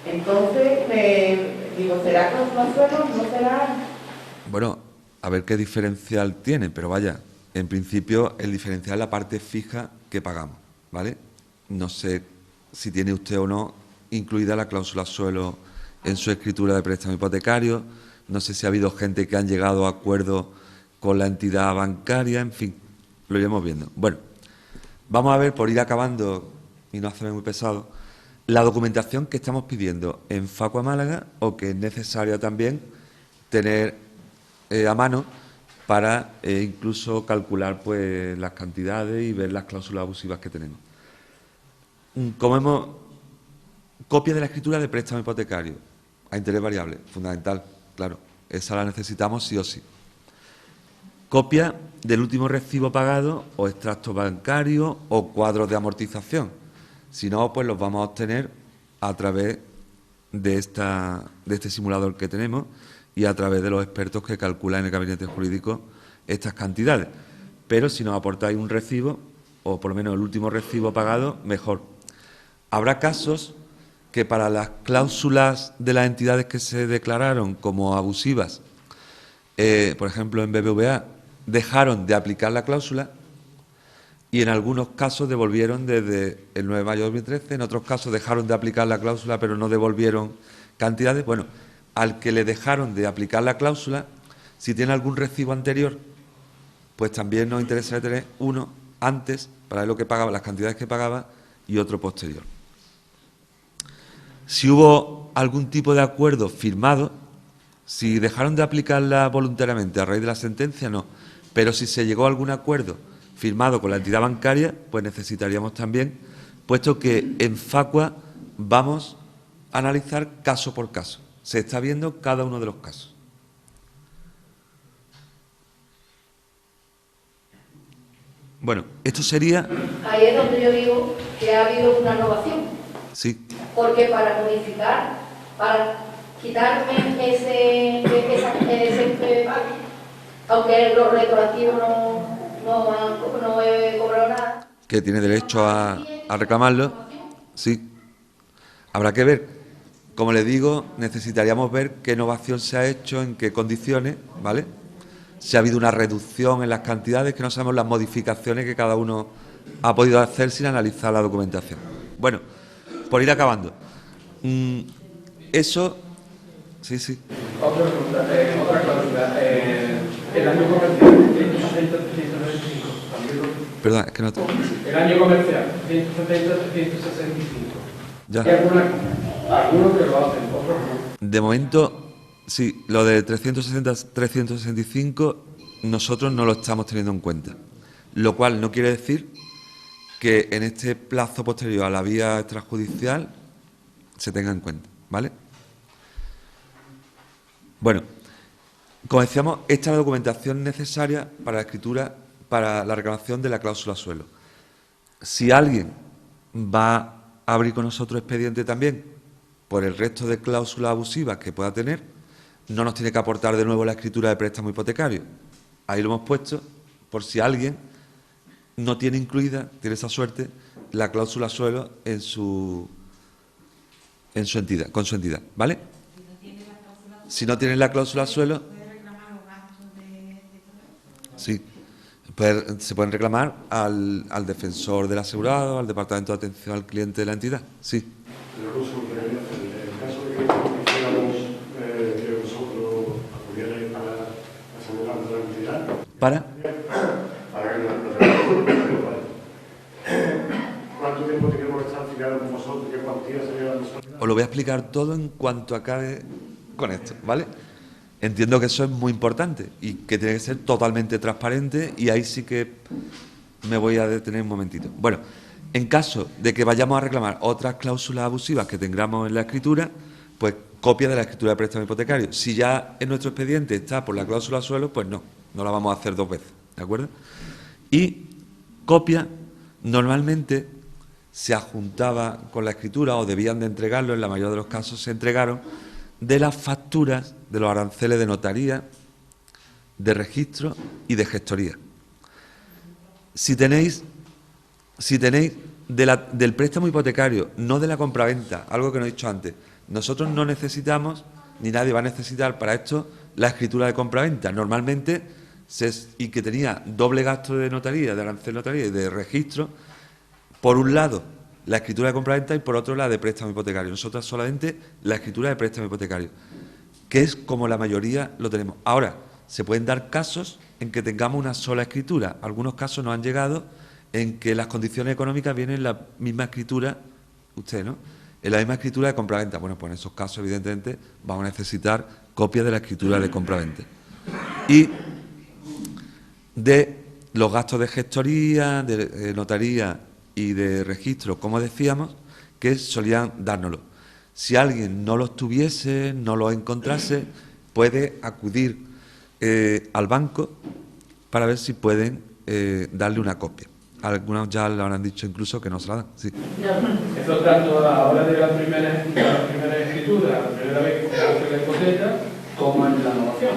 Entonces me digo, ¿será cláusula suelo? ¿No será? Bueno, a ver qué diferencial tiene, pero vaya, en principio el diferencial es la parte fija que pagamos, ¿vale? No sé si tiene usted o no incluida la cláusula suelo en su escritura de préstamo hipotecario, no sé si ha habido gente que han llegado a acuerdo con la entidad bancaria, en fin, lo iremos viendo. Bueno, vamos a ver, por ir acabando y no hacerme muy pesado, la documentación que estamos pidiendo en Facua Málaga o que es necesaria también tener a mano para incluso calcular pues las cantidades y ver las cláusulas abusivas que tenemos. Copia de la escritura de préstamo hipotecario a interés variable, fundamental, claro, esa la necesitamos sí o sí. Copia del último recibo pagado o extracto bancario o cuadros de amortización. Si no, pues los vamos a obtener a través de este simulador que tenemos y a través de los expertos que calculan en el gabinete jurídico estas cantidades. Pero si nos aportáis un recibo, o por lo menos el último recibo pagado, mejor. Habrá casos que para las cláusulas de las entidades que se declararon como abusivas, por ejemplo en BBVA, dejaron de aplicar la cláusula y en algunos casos devolvieron desde el 9 de mayo de 2013, en otros casos dejaron de aplicar la cláusula pero no devolvieron cantidades. Bueno, al que le dejaron de aplicar la cláusula, si tiene algún recibo anterior, pues también nos interesa tener uno antes para ver lo que pagaba, las cantidades que pagaba, y otro posterior. Si hubo algún tipo de acuerdo firmado, si dejaron de aplicarla voluntariamente a raíz de la sentencia, no. Pero si se llegó a algún acuerdo firmado con la entidad bancaria, pues necesitaríamos también, puesto que en Facua vamos a analizar caso por caso. Se está viendo cada uno de los casos. Bueno, esto sería... Ahí es donde yo digo que ha habido una innovación. Sí. Porque para modificar, para quitarme ese aunque lo retroactivo no he cobrado nada, que tiene derecho a reclamarlo, sí. Habrá que ver, como les digo, necesitaríamos ver qué innovación se ha hecho, en qué condiciones, ¿vale? Si ha habido una reducción en las cantidades, que no sabemos las modificaciones que cada uno ha podido hacer sin analizar la documentación. Bueno, por ir acabando. Eso, sí. Otra pregunta, otra cláusula. El año comercial, 160, 365. Perdón, es que no... El año comercial, 170, 365. Ya. Hay algunos que lo hacen, otros no. De momento, sí, lo de 360, 365, nosotros no lo estamos teniendo en cuenta. Lo cual no quiere decir que en este plazo posterior a la vía extrajudicial se tenga en cuenta, ¿vale? Bueno, como decíamos, esta es la documentación necesaria para la escritura, para la reclamación de la cláusula suelo. Si alguien va a abrir con nosotros expediente también por el resto de cláusulas abusivas que pueda tener, no nos tiene que aportar de nuevo la escritura de préstamo hipotecario. Ahí lo hemos puesto por si alguien no tiene incluida, tiene esa suerte, la cláusula suelo en su entidad, con su entidad, ¿vale? Si no tiene la cláusula suelo, sí, se pueden reclamar al defensor del asegurado, al departamento de atención al cliente de la entidad, sí. Pero en el caso de que quisiéramos que vosotros acudierais para asegurar la entidad, ¿Para? ¿cuánto tiempo tenemos que estar afiliados con vosotros? ¿Qué cuantía sería la mensualidad? Os lo voy a explicar todo en cuanto acabe con esto, ¿vale? Entiendo que eso es muy importante y que tiene que ser totalmente transparente, y ahí sí que me voy a detener un momentito. Bueno, en caso de que vayamos a reclamar otras cláusulas abusivas que tengamos en la escritura, pues copia de la escritura de préstamo hipotecario. Si ya en nuestro expediente está por la cláusula suelo, pues no la vamos a hacer dos veces, ¿de acuerdo? Y copia, normalmente se adjuntaba con la escritura, o debían de entregarlo, en la mayoría de los casos se entregaron, de las facturas de los aranceles de notaría, de registro y de gestoría. Si tenéis del préstamo hipotecario, no de la compraventa, algo que no he dicho antes, nosotros no necesitamos, ni nadie va a necesitar para esto, la escritura de compraventa. Normalmente, y que tenía doble gasto de notaría, de arancel de notaría y de registro, por un lado la escritura de compraventa y por otro la de préstamo hipotecario. Nosotros solamente la escritura de préstamo hipotecario, que es como la mayoría lo tenemos. Ahora, se pueden dar casos en que tengamos una sola escritura. Algunos casos nos han llegado en que las condiciones económicas vienen en la misma escritura, usted, ¿no? En la misma escritura de compraventa. Bueno, pues en esos casos, evidentemente, vamos a necesitar copias de la escritura de compraventa. Y de los gastos de gestoría, de notaría y de registro, como decíamos, que solían dárnoslo. Si alguien no los tuviese, no los encontrase, puede acudir al banco para ver si pueden darle una copia. Algunos ya lo habrán dicho incluso que no se la dan. Sí. Eso tanto a la hora de la primera escritura, la primera vez que se hace la hipoteca, como en la renovación.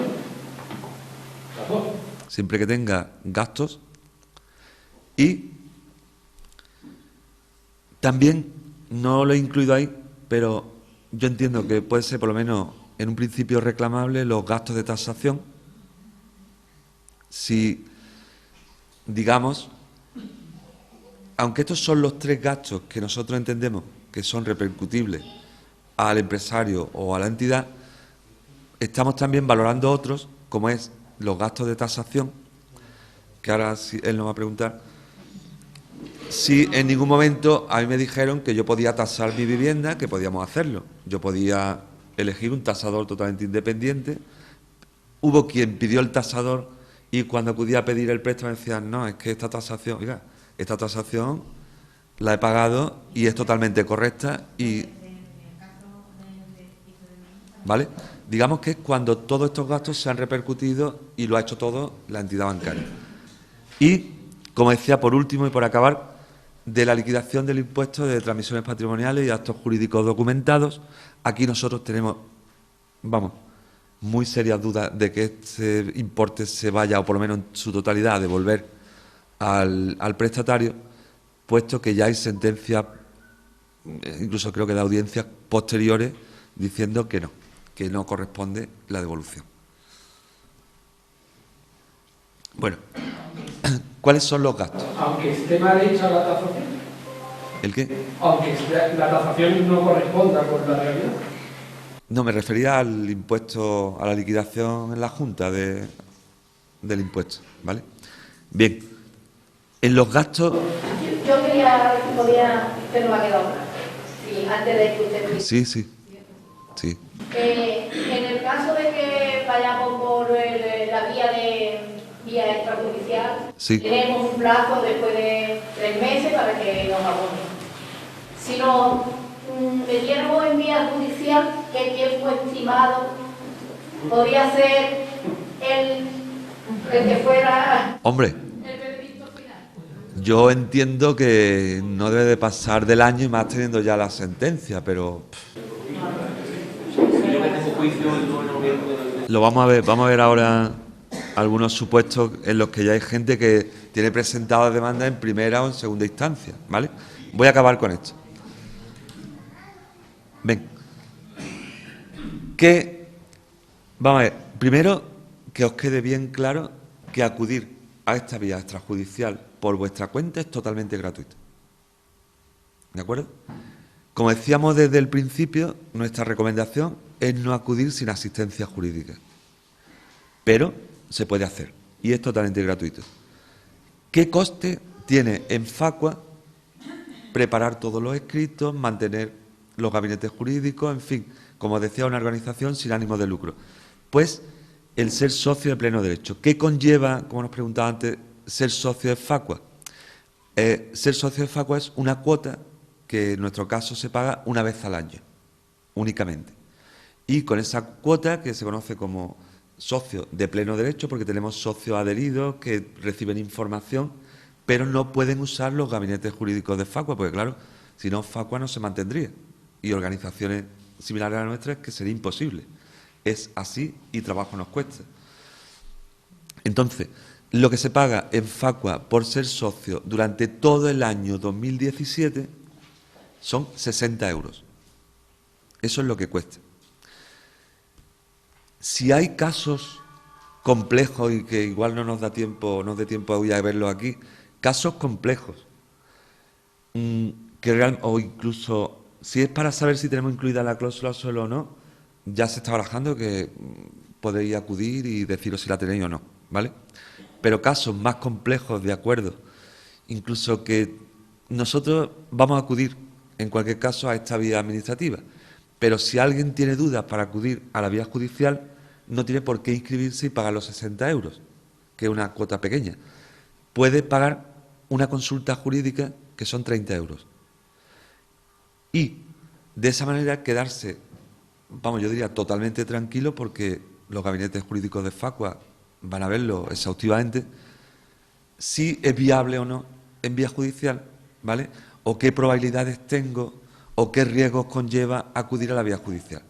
Las dos. Siempre que tenga gastos. Y también, no lo he incluido ahí, pero yo entiendo que puede ser por lo menos en un principio reclamable los gastos de tasación. Si, digamos, aunque estos son los tres gastos que nosotros entendemos que son repercutibles al empresario o a la entidad, estamos también valorando otros, como es los gastos de tasación, que ahora él nos va a preguntar. Si en ningún momento a mí me dijeron que yo podía tasar mi vivienda, que podíamos hacerlo. Yo podía elegir un tasador totalmente independiente. Hubo quien pidió el tasador y cuando acudía a pedir el préstamo decían, no, es que esta tasación, oiga, esta tasación la he pagado y es totalmente correcta y... ¿Vale? Digamos que es cuando todos estos gastos se han repercutido y lo ha hecho todo la entidad bancaria. Y, como decía, por último y por acabar, de la liquidación del impuesto de transmisiones patrimoniales y actos jurídicos documentados, aquí nosotros tenemos, muy serias dudas de que este importe se vaya, o por lo menos en su totalidad, a devolver al prestatario, puesto que ya hay sentencias, incluso creo que de audiencias posteriores, diciendo que no corresponde la devolución. Bueno, ¿cuáles son los gastos? Aunque esté mal hecha la tasación. ¿El qué? Aunque la tasación no corresponda con la realidad. No, me refería al impuesto, a la liquidación en la Junta del impuesto, ¿vale? Bien, en los gastos... Yo quería, si podía, usted no me ha quedado nada. Sí, antes de que usted... Sí. En el caso de que vayamos por la vía extrajudicial, sí, tenemos un plazo después de 3 meses para que nos abonen. Si nos metiéramos en vía judicial, ¿qué tiempo estimado podría ser el que fuera? Hombre, yo entiendo que no debe de pasar del año y más teniendo ya la sentencia, pero lo vamos a ver ahora algunos supuestos en los que ya hay gente que tiene presentada demanda en primera o en segunda instancia, ¿vale? Voy a acabar con esto. Ven. Vamos a ver, primero que os quede bien claro que acudir a esta vía extrajudicial por vuestra cuenta es totalmente gratuito. ¿De acuerdo? Como decíamos desde el principio, nuestra recomendación es no acudir sin asistencia jurídica. Pero se puede hacer y es totalmente gratuito. ¿Qué coste tiene en Facua preparar todos los escritos, mantener los gabinetes jurídicos, en fin, como decía, una organización sin ánimo de lucro? Pues el ser socio de pleno derecho. ¿Qué conlleva, como nos preguntaba antes, ser socio de Facua? Ser socio de Facua es una cuota que en nuestro caso se paga una vez al año, únicamente. Y con esa cuota, que se conoce como socio de pleno derecho, porque tenemos socios adheridos que reciben información, pero no pueden usar los gabinetes jurídicos de Facua, porque claro, si no, Facua no se mantendría. Y organizaciones similares a la nuestra es que sería imposible. Es así y trabajo nos cuesta. Entonces, lo que se paga en Facua por ser socio durante todo el año 2017 son 60 euros. Eso es lo que cuesta. Si hay casos complejos y que igual no nos da tiempo, no dé tiempo hoy a verlos aquí, casos complejos, o incluso si es para saber si tenemos incluida la cláusula suelo o no, ya se está barajando que podéis acudir y deciros si la tenéis o no, ¿vale? Pero casos más complejos, de acuerdo, incluso que nosotros vamos a acudir en cualquier caso a esta vía administrativa, pero si alguien tiene dudas para acudir a la vía judicial, no tiene por qué inscribirse y pagar los 60 euros, que es una cuota pequeña. Puede pagar una consulta jurídica, que son 30 euros. Y de esa manera quedarse, vamos, yo diría totalmente tranquilo, porque los gabinetes jurídicos de Facua van a verlo exhaustivamente, si es viable o no en vía judicial, ¿vale? O qué probabilidades tengo o qué riesgos conlleva acudir a la vía judicial.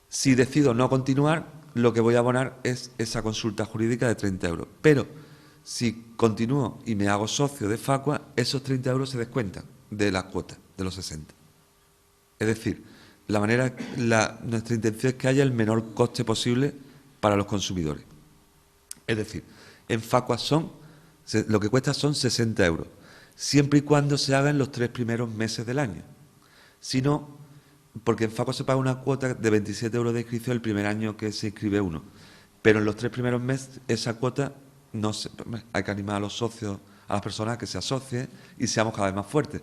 Si decido no continuar, lo que voy a abonar es esa consulta jurídica de 30 euros. Pero si continúo y me hago socio de Facua, esos 30 euros se descuentan de la cuota, de los 60. Es decir, nuestra intención es que haya el menor coste posible para los consumidores. Es decir, en Facua lo que cuesta son 60 euros, siempre y cuando se haga en los 3 primeros meses del año. Si no, porque en Facua se paga una cuota de 27 euros de inscripción el primer año que se inscribe uno, pero en los 3 primeros meses esa cuota hay que animar a los socios, a las personas a que se asocien y seamos cada vez más fuertes.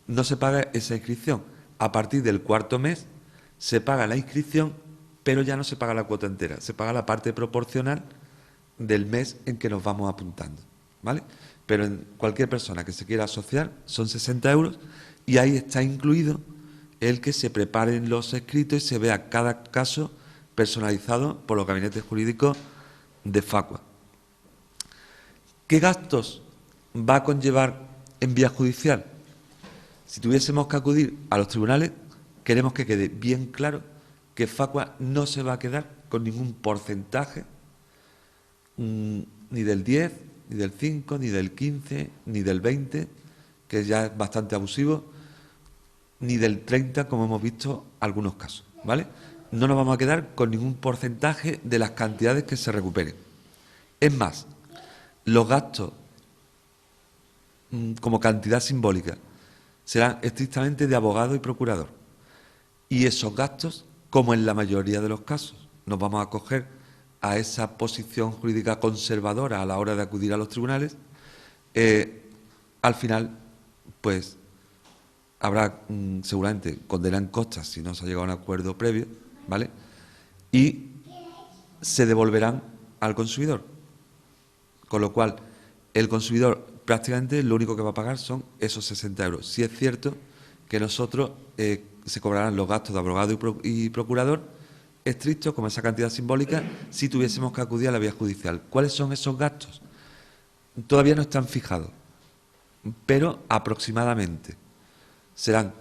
No se paga esa inscripción. A partir del 4.º mes se paga la inscripción, pero ya no se paga la cuota entera, se paga la parte proporcional del mes en que nos vamos apuntando, ¿vale? Pero en cualquier persona que se quiera asociar son 60 euros y ahí está incluido el que se preparen los escritos y se vea cada caso personalizado por los gabinetes jurídicos de Facua. ¿Qué gastos va a conllevar en vía judicial? Si tuviésemos que acudir a los tribunales, queremos que quede bien claro que Facua no se va a quedar con ningún porcentaje, ni del 10, ni del 5, ni del 15, ni del 20, que ya es bastante abusivo, ni del 30%, como hemos visto algunos casos, ¿vale? No nos vamos a quedar con ningún porcentaje de las cantidades que se recuperen. Es más, los gastos como cantidad simbólica serán estrictamente de abogado y procurador. Y esos gastos, como en la mayoría de los casos, nos vamos a acoger a esa posición jurídica conservadora a la hora de acudir a los tribunales, al final, pues, habrá seguramente condena en costas si no se ha llegado a un acuerdo previo, ¿vale? Y se devolverán al consumidor. Con lo cual, el consumidor prácticamente lo único que va a pagar son esos 60 euros. Sí es cierto que nosotros se cobrarán los gastos de abogado y procurador estrictos, como esa cantidad simbólica, si tuviésemos que acudir a la vía judicial. ¿Cuáles son esos gastos? Todavía no están fijados, pero aproximadamente serán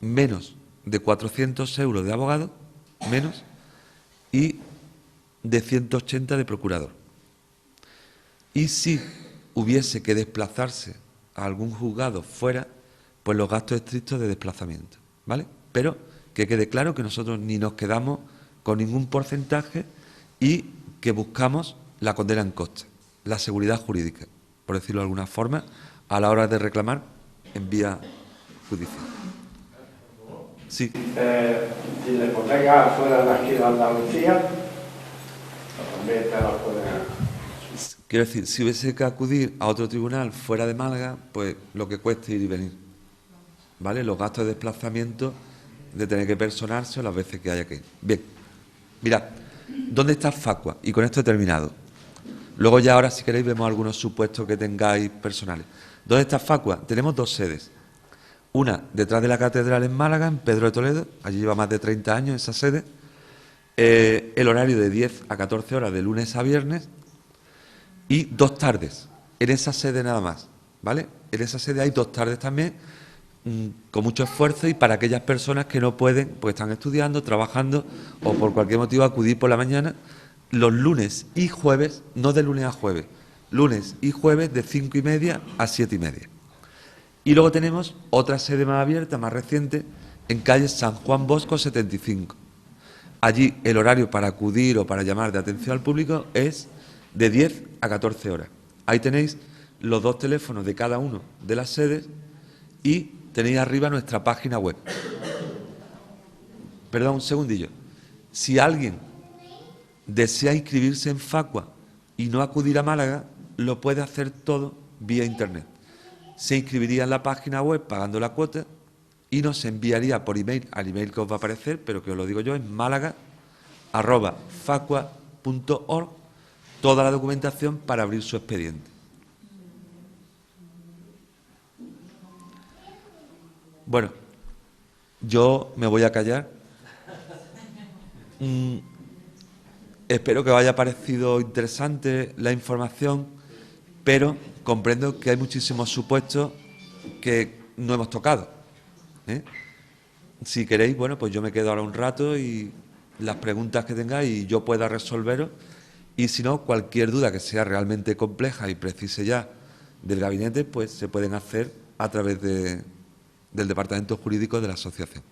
menos de 400 euros de abogado, menos, y de 180 de procurador. Y si hubiese que desplazarse a algún juzgado fuera, pues los gastos estrictos de desplazamiento, ¿vale? Pero que quede claro que nosotros ni nos quedamos con ningún porcentaje y que buscamos la condena en costa, la seguridad jurídica, por decirlo de alguna forma, a la hora de reclamar en vía judicial. Sí. Si la hipoteca fuera de aquí de Andalucía, también te la pueden... Quiero decir, si hubiese que acudir a otro tribunal fuera de Málaga, pues lo que cueste ir y venir, ¿vale? Los gastos de desplazamiento, de tener que personarse o las veces que haya que ir. Bien, mirad, ¿dónde está Facua? Y con esto he terminado. Luego ya ahora, si queréis, vemos algunos supuestos que tengáis personales. ¿Dónde está Facua? Tenemos dos sedes. Una detrás de la catedral en Málaga, en Pedro de Toledo, allí lleva más de 30 años esa sede. El horario de 10 a 14 horas de lunes a viernes. Y 2 tardes, en esa sede nada más, ¿vale? En esa sede hay 2 tardes también, con mucho esfuerzo y para aquellas personas que no pueden, pues están estudiando, trabajando o por cualquier motivo acudir por la mañana, los lunes y jueves, no de lunes a jueves, lunes y jueves de 5:30 a 7:30. Y luego tenemos otra sede más abierta, más reciente, en calle San Juan Bosco 75. Allí el horario para acudir o para llamar de atención al público es de 10 a 14 horas. Ahí tenéis los 2 teléfonos de cada uno de las sedes y tenéis arriba nuestra página web. Perdón, un segundillo. Si alguien desea inscribirse en Facua y no acudir a Málaga, lo puede hacer todo vía Internet. Se inscribiría en la página web pagando la cuota y nos enviaría por email al email que os va a aparecer, pero que os lo digo yo, es málaga@facua.org, toda la documentación para abrir su expediente. Bueno, yo me voy a callar. Espero que os haya parecido interesante la información, pero comprendo que hay muchísimos supuestos que no hemos tocado, ¿eh? Si queréis, bueno, pues yo me quedo ahora un rato y las preguntas que tengáis y yo pueda resolveros. Y si no, cualquier duda que sea realmente compleja y precise ya del gabinete, pues se pueden hacer a través del Departamento Jurídico de la Asociación.